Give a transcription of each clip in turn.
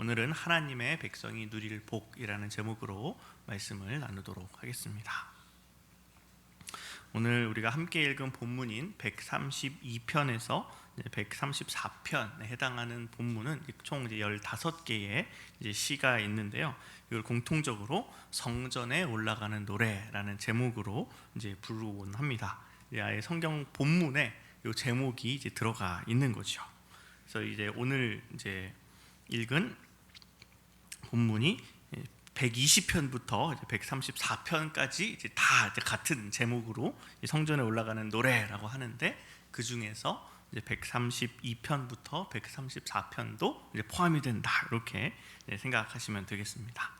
오늘은 하나님의 백성이 누릴 복이라는 제목으로 말씀을 나누도록 하겠습니다. 오늘 우리가 함께 읽은 본문인 132편에서 134편에 해당하는 본문은 총 15개의 시가 있는데요. 이걸 공통적으로 성전에 올라가는 노래라는 제목으로 부르곤 합니다. 아예 성경 본문에 이 제목이 들어가 있는 거죠. 그래서 오늘 읽은 본문이 120편부터 134편까지 다 같은 제목으로 성전에 올라가는 노래라고 하는데, 그 중에서 132편부터 134편도 포함이 된다, 이렇게 생각하시면 되겠습니다.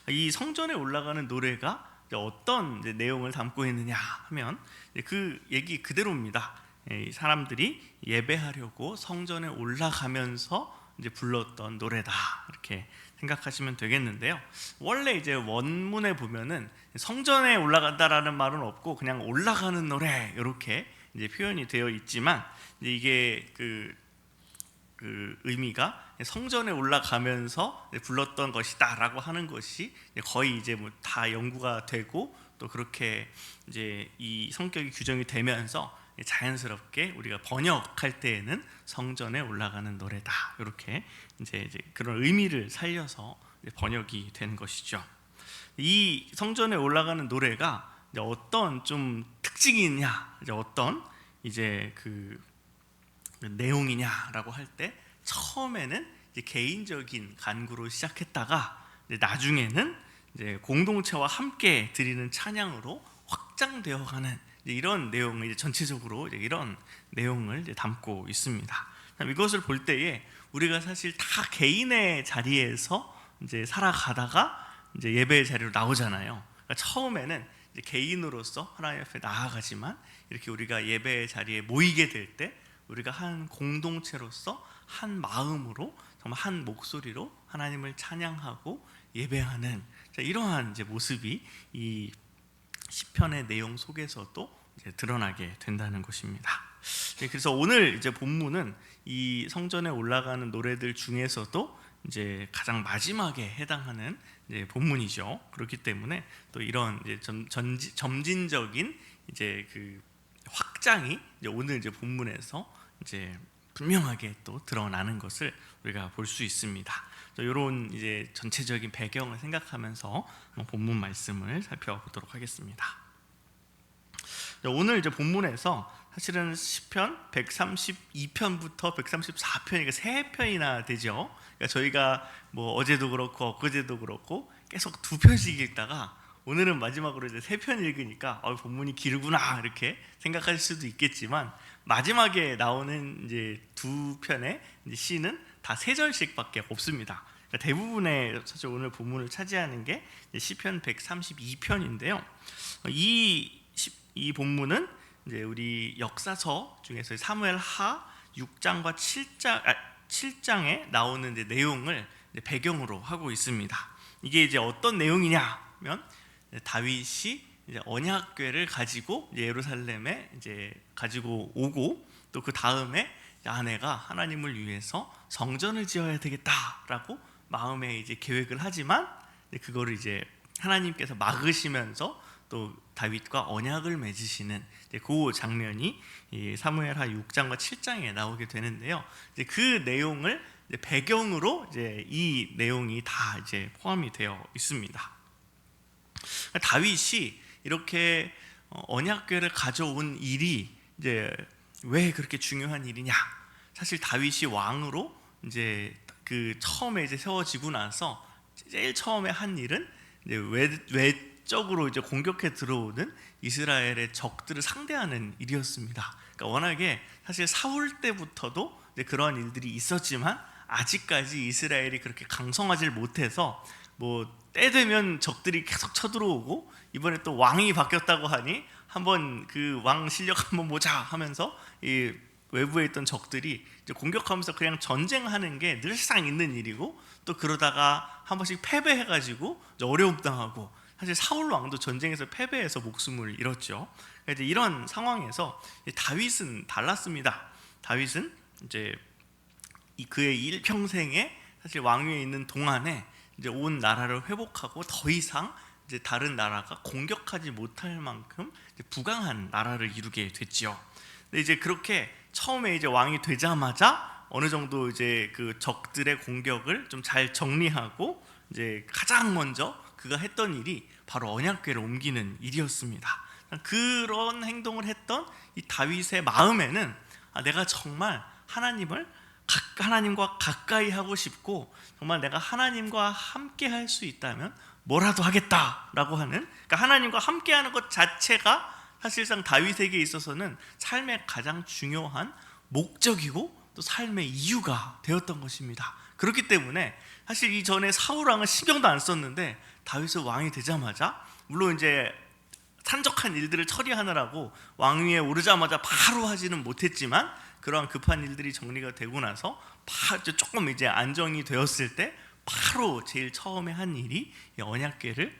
이 성전에 올라가는 노래가 어떤 내용을 담고 있느냐 하면 그 얘기 그대로입니다. 사람들이 예배하려고 성전에 올라가면서 불렀던 노래다, 이렇게 생각하시면 되겠는데요. 원래 원문에 보면은 성전에 올라간다라는 말은 없고 그냥 올라가는 노래, 이렇게 표현이 되어 있지만, 이게 그 의미가 성전에 올라가면서 불렀던 것이다라고 하는 것이 거의 다 연구가 되고, 또 그렇게 이 성격이 규정이 되면서 자연스럽게 우리가 번역할 때에는 성전에 올라가는 노래다, 이렇게 그런 의미를 살려서 번역이 된 것이죠. 이 성전에 올라가는 노래가 어떤 좀 특징이 있냐, 어떤 그 내용이냐라고 할 때, 처음에는 개인적인 간구로 시작했다가 나중에는 공동체와 함께 드리는 찬양으로 확장되어가는 이런 내용을 전체적으로 이런 내용을 담고 있습니다. 이것을 볼 때에 우리가 사실 다 개인의 자리에서 살아가다가 예배의 자리로 나오잖아요. 그러니까 처음에는 개인으로서 하나님 앞에 나아가지만, 이렇게 우리가 예배의 자리에 모이게 될 때 우리가 한 공동체로서 한 마음으로, 정말 한 목소리로 하나님을 찬양하고 예배하는 이러한 모습이 이 시편의 내용 속에서도 드러나게 된다는 것입니다. 그래서 오늘 본문은 이 성전에 올라가는 노래들 중에서도 가장 마지막에 해당하는 본문이죠. 그렇기 때문에 또 이런 점진적인 그 확장이 오늘 본문에서 분명하게 또 드러나는 것을 우리가 볼 수 있습니다. 이런 전체적인 배경을 생각하면서 본문 말씀을 살펴보도록 하겠습니다. 오늘 본문에서 사실은 시편 132편부터 134편이니까 3편이나 되죠. 그러니까 저희가 어제도 그렇고 엊그제도 그렇고 계속 2편씩 읽다가 오늘은 마지막으로 3편 읽으니까 본문이 길구나, 이렇게 생각하실 수도 있겠지만, 마지막에 나오는 2편의 시는 다 3절씩밖에 없습니다. 그러니까 대부분의 사실 오늘 본문을 차지하는 게 시편 132편인데요. 이 본문은 우리 역사서 중에서 사무엘하 6장과 7장에 나오는 가운데 배경으로 하고 있습니다. 이게 어떤 내용이냐면, 다윗이 언약궤를 가지고 예루살렘에 가지고 오고, 또 그 다음에 아내가 하나님을 위해서 성전을 지어야 되겠다라고 마음에 계획을 하지만, 그거를 하나님께서 막으시면서 또 다윗과 언약을 맺으시는 그 장면이 사무엘하 6장과 7장에 나오게 되는데요. 그 내용을 배경으로 이 내용이 다 포함이 되어 있습니다. 다윗이 이렇게 언약궤를 가져온 일이 왜 그렇게 중요한 일이냐? 사실 다윗이 왕으로 그 처음에 세워지고 나서 제일 처음에 한 일은 외적으로 공격해 들어오는 이스라엘의 적들을 상대하는 일이었습니다. 그러니까 워낙에 사실 사울 때부터도 그러한 일들이 있었지만, 아직까지 이스라엘이 그렇게 강성하지 못해서 때 되면 적들이 계속 쳐들어오고, 이번에 또 왕이 바뀌었다고 하니 한번 그 왕 실력 한번 보자 하면서 이 외부에 있던 적들이 공격하면서 그냥 전쟁하는 게 늘상 있는 일이고, 또 그러다가 한 번씩 패배해가지고 어려움 당하고, 사실 사울 왕도 전쟁에서 패배해서 목숨을 잃었죠. 이런 상황에서 다윗은 달랐습니다. 다윗은 그의 일평생에 사실 왕위에 있는 동안에 이제 온 나라를 회복하고 더 이상 이제 다른 나라가 공격하지 못할 만큼 이제 부강한 나라를 이루게 됐지요. 근데 이제 그렇게 처음에 이제 왕이 되자마자 어느 정도 이제 그 적들의 공격을 좀 잘 정리하고 이제 가장 먼저 그가 했던 일이 바로 언약궤를 옮기는 일이었습니다. 그런 행동을 했던 이 다윗의 마음에는 내가 정말 하나님과 가까이 하고 싶고 정말 내가 하나님과 함께 할 수 있다면 뭐라도 하겠다라고 하는, 그러니까 하나님과 함께하는 것 자체가 사실상 다윗에게 있어서는 삶의 가장 중요한 목적이고 또 삶의 이유가 되었던 것입니다. 그렇기 때문에 사실 이전에 사울 왕은 신경도 안 썼는데 다윗은 왕이 되자마자, 물론 이제 산적한 일들을 처리하느라고 왕위에 오르자마자 바로 하지는 못했지만 그러한 급한 일들이 정리가 되고 나서 조금 이제 안정이 되었을 때 바로 제일 처음에 한 일이 언약궤를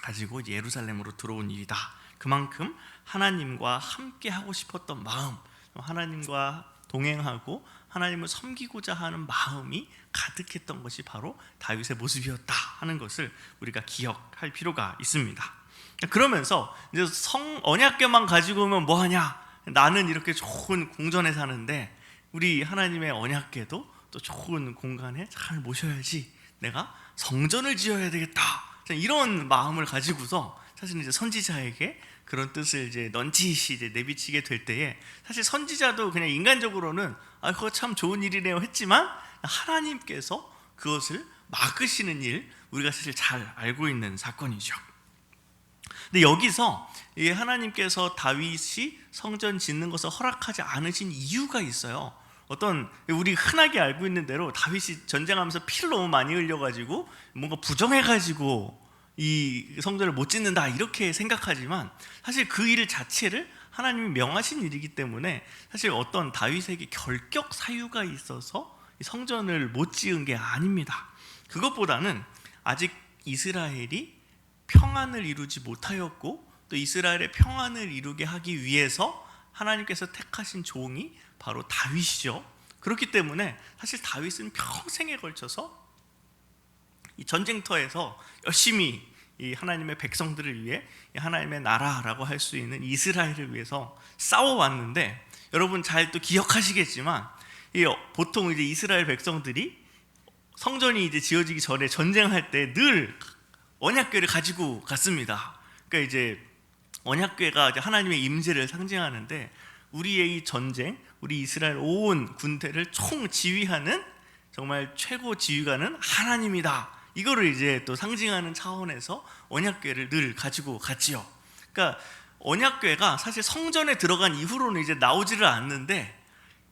가지고 예루살렘으로 들어온 일이다. 그만큼 하나님과 함께 하고 싶었던 마음, 하나님과 동행하고 하나님을 섬기고자 하는 마음이 가득했던 것이 바로 다윗의 모습이었다 하는 것을 우리가 기억할 필요가 있습니다. 그러면서 이제 언약궤만 가지고 오면 뭐하냐? 나는 이렇게 좋은 궁전에 사는데 우리 하나님의 언약궤도 또 좋은 공간에 잘 모셔야지, 내가 성전을 지어야 되겠다, 이런 마음을 가지고서 사실 이제 선지자에게 그런 뜻을 이제 넌지시 이제 내비치게 될 때에 사실 선지자도 그냥 인간적으로는 그거 참 좋은 일이네요 했지만 하나님께서 그것을 막으시는 일, 우리가 사실 잘 알고 있는 사건이죠. 근데 여기서 이 하나님께서 다윗이 성전 짓는 것을 허락하지 않으신 이유가 있어요. 어떤 우리 흔하게 알고 있는 대로 다윗이 전쟁하면서 피를 너무 많이 흘려가지고 뭔가 부정해가지고 이 성전을 못 짓는다 이렇게 생각하지만 사실 그 일 자체를 하나님이 명하신 일이기 때문에 사실 어떤 다윗에게 결격 사유가 있어서 성전을 못 지은 게 아닙니다. 그것보다는 아직 이스라엘이 평안을 이루지 못하였고 또 이스라엘의 평안을 이루게 하기 위해서 하나님께서 택하신 종이 바로 다윗이죠. 그렇기 때문에 사실 다윗은 평생에 걸쳐서 이 전쟁터에서 열심히 이 하나님의 백성들을 위해 하나님의 나라라고 할 수 있는 이스라엘을 위해서 싸워왔는데, 여러분 잘 또 기억하시겠지만 보통 이제 이스라엘 백성들이 성전이 이제 지어지기 전에 전쟁할 때 늘 언약궤를 가지고 갔습니다. 그러니까 이제 언약궤가 이제 하나님의 임재를 상징하는데 우리의 이 전쟁, 우리 이스라엘 온 군대를 총 지휘하는 정말 최고 지휘관은 하나님이다. 이거를 이제 또 상징하는 차원에서 언약궤를 늘 가지고 갔지요. 그러니까 언약궤가 사실 성전에 들어간 이후로는 이제 나오지를 않는데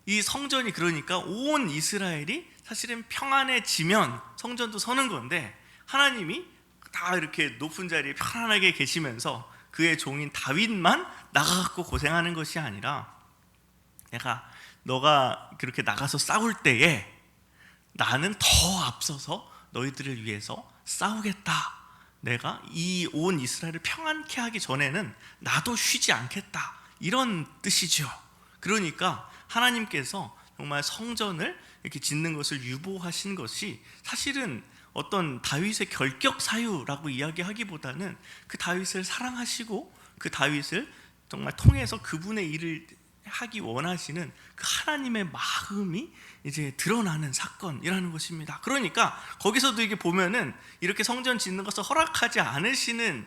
이 성전이 그러니까 온 이스라엘이 사실은 평안해지면 성전도 서는 건데 하나님이 다 이렇게 높은 자리에 편안하게 계시면서 그의 종인 다윗만 나가갖고 고생하는 것이 아니라 너가 그렇게 나가서 싸울 때에 나는 더 앞서서 너희들을 위해서 싸우겠다. 내가 이 온 이스라엘을 평안케 하기 전에는 나도 쉬지 않겠다. 이런 뜻이죠. 그러니까 하나님께서 정말 성전을 이렇게 짓는 것을 유보하신 것이 사실은 어떤 다윗의 결격 사유라고 이야기하기보다는 그 다윗을 사랑하시고 그 다윗을 정말 통해서 그분의 일을 하기 원하시는 그 하나님의 마음이 이제 드러나는 사건이라는 것입니다. 그러니까 거기서도 이게 보면은 이렇게 성전 짓는 것을 허락하지 않으시는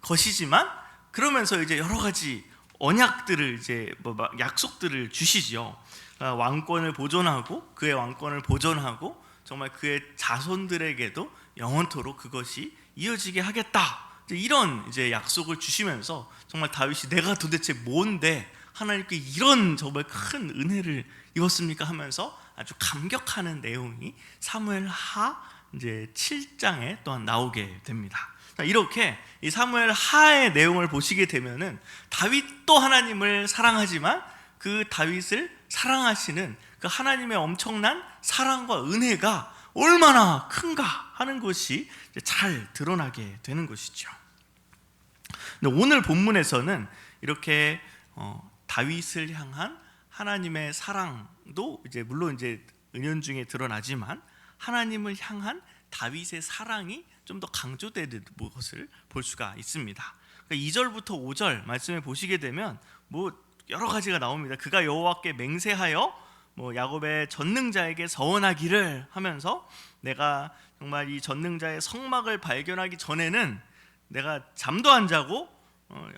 것이지만 그러면서 이제 여러 가지 언약들을 이제 약속들을 주시죠. 왕권을 보존하고 그의 왕권을 보존하고 정말 그의 자손들에게도 영원토록 그것이 이어지게 하겠다. 이런 이제 약속을 주시면서 정말 다윗이 내가 도대체 뭔데 하나님께 이런 정말 큰 은혜를 입었습니까 하면서 아주 감격하는 내용이 사무엘하 이제 7장에 또한 나오게 됩니다. 이렇게 이 사무엘하의 내용을 보시게 되면은 다윗도 하나님을 사랑하지만 그 다윗을 사랑하시는 그 하나님의 엄청난 사랑과 은혜가 얼마나 큰가 하는 것이 잘 드러나게 되는 것이죠. 근데 오늘 본문에서는 이렇게 다윗을 향한 하나님의 사랑도 이제 물론 이제 은연중에 드러나지만 하나님을 향한 다윗의 사랑이 좀 더 강조되는 것을 볼 수가 있습니다. 그러니까 2절부터 5절 말씀을 보시게 되면 뭐 여러 가지가 나옵니다. 그가 여호와께 맹세하여 뭐 야곱의 전능자에게 서원하기를 하면서 내가 정말 이 전능자의 성막을 발견하기 전에는 내가 잠도 안 자고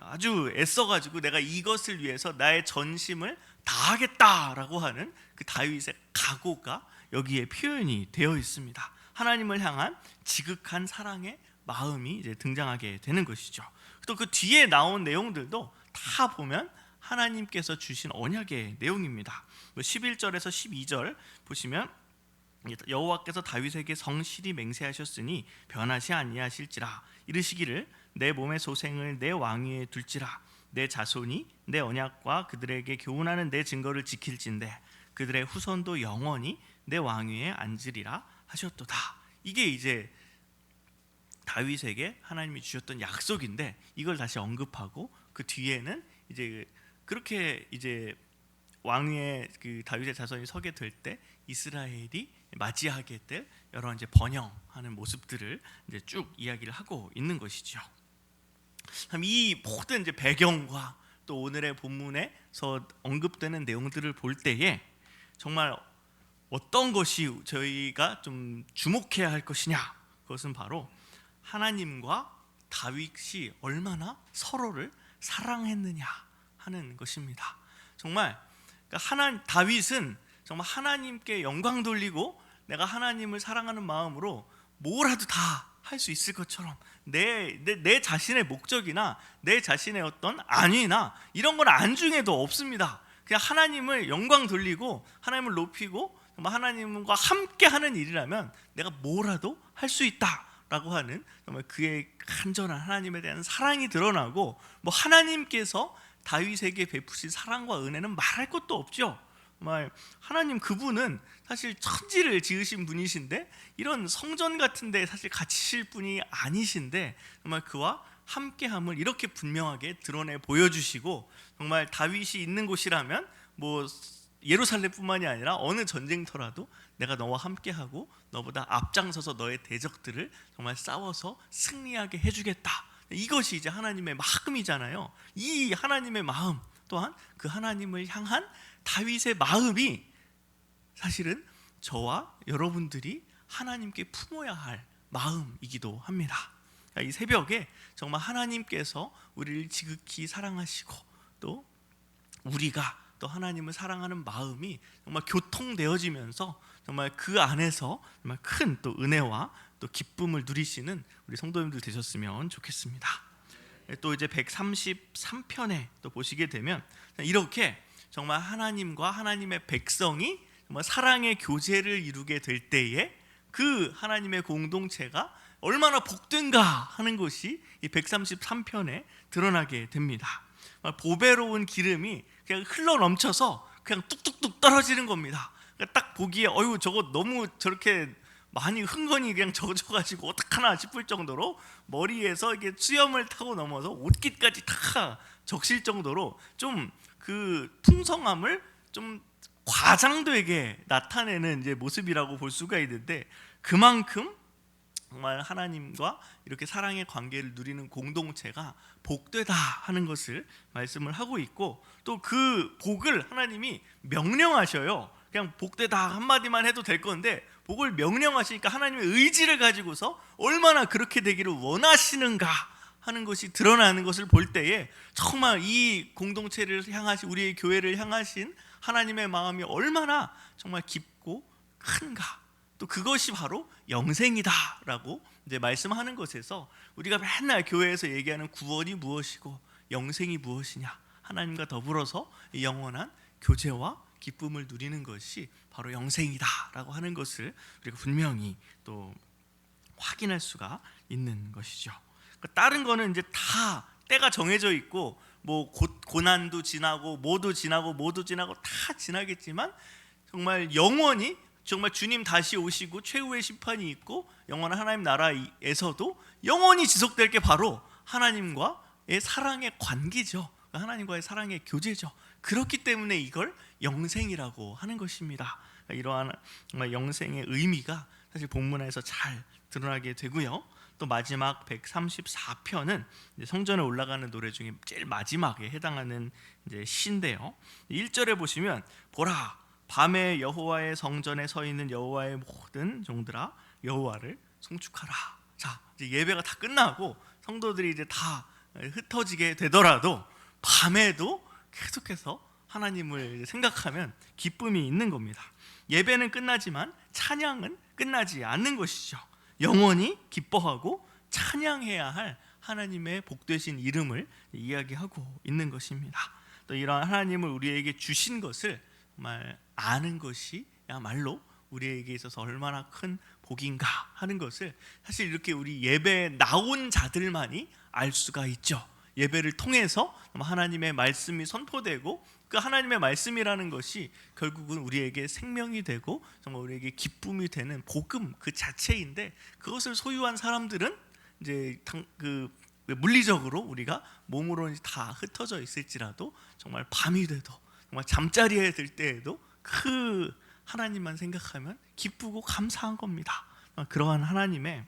아주 애써가지고 내가 이것을 위해서 나의 전심을 다하겠다라고 하는 그 다윗의 각오가 여기에 표현이 되어 있습니다. 하나님을 향한 지극한 사랑의 마음이 이제 등장하게 되는 것이죠. 또 그 뒤에 나온 내용들도 다 보면 하나님께서 주신 언약의 내용입니다. 11절에서 12절 보시면 여호와께서 다윗에게 성실히 맹세하셨으니 변하시 아니하실지라 이르시기를 내 몸의 소생을 내 왕위에 둘지라 내 자손이 내 언약과 그들에게 교훈하는 내 증거를 지킬진대 그들의 후손도 영원히 내 왕위에 앉으리라 하셨도다. 이게 이제 다윗에게 하나님이 주셨던 약속인데 이걸 다시 언급하고 그 뒤에는 이제 그렇게 이제 왕위에 그 다윗의 자손이 서게 될 때 이스라엘이 맞이하게 될 여러 이제 번영하는 모습들을 이제 쭉 이야기를 하고 있는 것이죠. 이 모든 이제 배경과 또 오늘의 본문에서 언급되는 내용들을 볼 때에 정말 어떤 것이 저희가 좀 주목해야 할 것이냐, 그것은 바로 하나님과 다윗이 얼마나 서로를 사랑했느냐 하는 것입니다. 정말 다윗은 정말 하나님께 영광 돌리고 내가 하나님을 사랑하는 마음으로 뭐라도 다 할 수 있을 것처럼 내 자신의 목적이나 내 자신의 어떤 안위나 이런 건 안중에도 없습니다. 그냥 하나님을 영광 돌리고 하나님을 높이고 정말 하나님과 함께 하는 일이라면 내가 뭐라도 할 수 있다라고 하는 정말 그의 간절한 하나님에 대한 사랑이 드러나고 뭐 하나님께서 다윗에게 베푸신 사랑과 은혜는 말할 것도 없죠. 정말 하나님 그분은 사실 천지를 지으신 분이신데 이런 성전 같은 데 사실 갇히실 분이 아니신데 정말 그와 함께함을 이렇게 분명하게 드러내 보여주시고 정말 다윗이 있는 곳이라면 뭐 예루살렘뿐만이 아니라 어느 전쟁터라도 내가 너와 함께하고 너보다 앞장서서 너의 대적들을 정말 싸워서 승리하게 해주겠다. 이것이 이제 하나님의 마음이잖아요. 이 하나님의 마음 또한 그 하나님을 향한 다윗의 마음이 사실은 저와 여러분들이 하나님께 품어야 할 마음이기도 합니다. 이 새벽에 정말 하나님께서 우리를 지극히 사랑하시고 또 우리가 또 하나님을 사랑하는 마음이 정말 교통되어지면서 정말 그 안에서 정말 큰 또 은혜와 또 기쁨을 누리시는 우리 성도님들 되셨으면 좋겠습니다. 또 이제 133편에 또 보시게 되면 이렇게 정말 하나님과 하나님의 백성이 정말 사랑의 교제를 이루게 될 때에 그 하나님의 공동체가 얼마나 복된가 하는 것이 이 133편에 드러나게 됩니다. 보배로운 기름이 그냥 흘러 넘쳐서 그냥 뚝뚝뚝 떨어지는 겁니다. 그러니까 딱 보기에 어유 저거 너무 저렇게 많이 흥건히 그냥 젖어가지고 어떡하나 싶을 정도로 머리에서 이게 수염을 타고 넘어서 옷깃까지 다 적실 정도로 좀 그 풍성함을 좀 과장되게 나타내는 이제 모습이라고 볼 수가 있는데 그만큼 정말 하나님과 이렇게 사랑의 관계를 누리는 공동체가 복되다 하는 것을 말씀을 하고 있고 또 그 복을 하나님이 명령하셔요. 그냥 복되다 한마디만 해도 될 건데 복을 명령하시니까 하나님의 의지를 가지고서 얼마나 그렇게 되기를 원하시는가 하는 것이 드러나는 것을 볼 때에 정말 이 공동체를 향하신 우리의 교회를 향하신 하나님의 마음이 얼마나 정말 깊고 큰가, 또 그것이 바로 영생이다라고 이제 말씀하는 것에서 우리가 맨날 교회에서 얘기하는 구원이 무엇이고 영생이 무엇이냐, 하나님과 더불어서 영원한 교제와 기쁨을 누리는 것이 바로 영생이다라고 하는 것을 우리가 분명히 또 확인할 수가 있는 것이죠. 다른 거는 이제 다 때가 정해져 있고 뭐 고난도 지나고 모두 지나고 다 지나겠지만 정말 영원히 정말 주님 다시 오시고 최후의 심판이 있고 영원한 하나님 나라에서도 영원히 지속될 게 바로 하나님과의 사랑의 관계죠. 하나님과의 사랑의 교제죠. 그렇기 때문에 이걸 영생이라고 하는 것입니다. 이러한 정말 영생의 의미가 사실 본문에서 잘 드러나게 되고요. 또 마지막 134편은 성전에 올라가는 노래 중에 제일 마지막에 해당하는 이제 시인데요. 1절에 보시면 보라 밤에 여호와의 성전에 서 있는 여호와의 모든 종들아 여호와를 송축하라. 자, 이제 예배가 다 끝나고 성도들이 이제 다 흩어지게 되더라도 밤에도 계속해서 하나님을 생각하면 기쁨이 있는 겁니다. 예배는 끝나지만 찬양은 끝나지 않는 것이죠. 영원히 기뻐하고 찬양해야 할 하나님의 복되신 이름을 이야기하고 있는 것입니다. 또 이러한 하나님을 우리에게 주신 것을 정말 아는 것이야말로 우리에게 있어서 얼마나 큰 복인가 하는 것을 사실 이렇게 우리 예배에 나온 자들만이 알 수가 있죠. 예배를 통해서 하나님의 말씀이 선포되고 그 하나님의 말씀이라는 것이 결국은 우리에게 생명이 되고 정말 우리에게 기쁨이 되는 복음 그 자체인데, 그것을 소유한 사람들은 이제 그 물리적으로 우리가 몸으로 다 흩어져 있을지라도 정말 밤이 돼도 정말 잠자리에 들 때에도 그 하나님만 생각하면 기쁘고 감사한 겁니다. 그러한 하나님의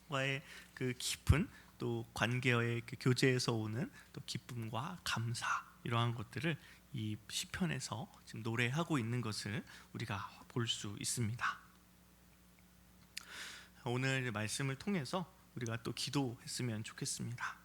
와의 그 깊은 또 관계의 그 교제에서 오는 또 기쁨과 감사, 이러한 것들을 이 시편에서 지금 노래하고 있는 것을 우리가 볼 수 있습니다. 오늘 말씀을 통해서 우리가 또 기도했으면 좋겠습니다.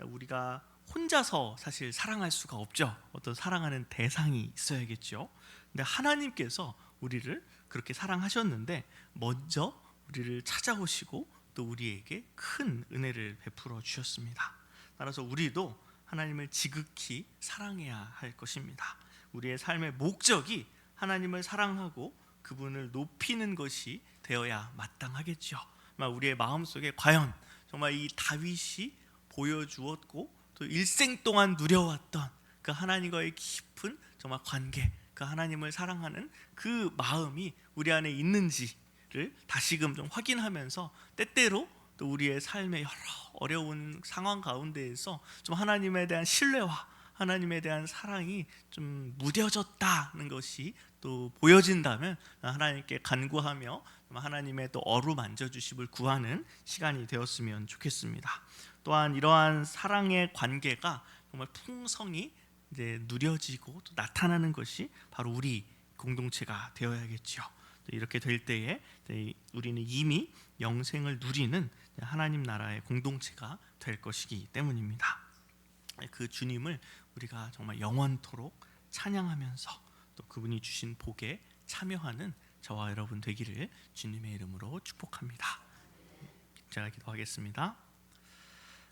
우리가 혼자서 사실 사랑할 수가 없죠. 어떤 사랑하는 대상이 있어야겠죠. 근데 하나님께서 우리를 그렇게 사랑하셨는데 먼저 우리를 찾아오시고 또 우리에게 큰 은혜를 베풀어 주셨습니다. 따라서 우리도 하나님을 지극히 사랑해야 할 것입니다. 우리의 삶의 목적이 하나님을 사랑하고 그분을 높이는 것이 되어야 마땅하겠죠. 우리의 마음속에 과연 정말 이 다윗이 보여주었고 또 일생 동안 누려왔던 그 하나님과의 깊은 정말 관계, 그 하나님을 사랑하는 그 마음이 우리 안에 있는지를 다시금 좀 확인하면서 때때로 또 우리의 삶의 여러 어려운 상황 가운데에서 좀 하나님에 대한 신뢰와 하나님에 대한 사랑이 좀 무뎌졌다는 것이 또 보여진다면 하나님께 간구하며 하나님의 또 어루만져 주심을 구하는 시간이 되었으면 좋겠습니다. 또한 이러한 사랑의 관계가 정말 풍성히 이제 누려지고 또 나타나는 것이 바로 우리 공동체가 되어야겠죠. 이렇게 될 때에 우리는 이미 영생을 누리는 하나님 나라의 공동체가 될 것이기 때문입니다. 그 주님을 우리가 정말 영원토록 찬양하면서 또 그분이 주신 복에 참여하는 저와 여러분 되기를 주님의 이름으로 축복합니다. 제가 기도하겠습니다.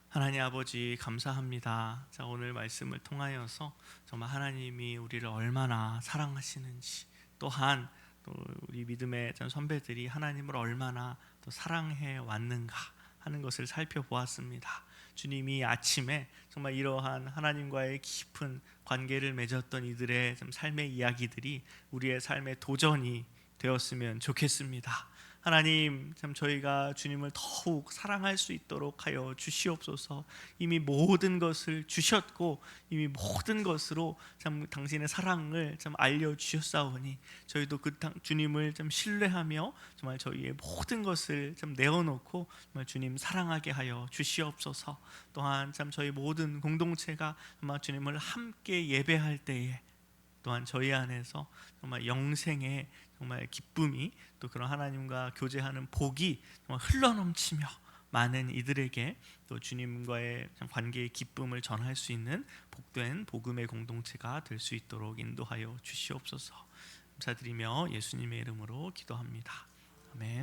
하나님 아버지 감사합니다. 자, 오늘 말씀을 통하여서 정말 하나님이 우리를 얼마나 사랑하시는지, 또한 또 우리 믿음의 선배들이 하나님을 얼마나 또 사랑해 왔는가 하는 것을 살펴보았습니다. 주님이 아침에 정말 이러한 하나님과의 깊은 관계를 맺었던 이들의 삶의 이야기들이 우리의 삶의 도전이 되었으면 좋겠습니다. 하나님, 참 저희가 주님을 더욱 사랑할 수 있도록 하여 주시옵소서. 이미 모든 것을 주셨고 이미 모든 것으로 참 당신의 사랑을 참 알려 주셨사오니 저희도 그 주님을 참 신뢰하며 정말 저희의 모든 것을 참 내어놓고 정말 주님 사랑하게 하여 주시옵소서. 또한 참 저희 모든 공동체가 정말 주님을 함께 예배할 때에 또한 저희 안에서 정말 영생의 정말 기쁨이 또 그런 하나님과 교제하는 복이 정말 흘러넘치며 많은 이들에게 또 주님과의 관계의 기쁨을 전할 수 있는 복된 복음의 공동체가 될 수 있도록 인도하여 주시옵소서. 감사드리며 예수님의 이름으로 기도합니다. 아멘.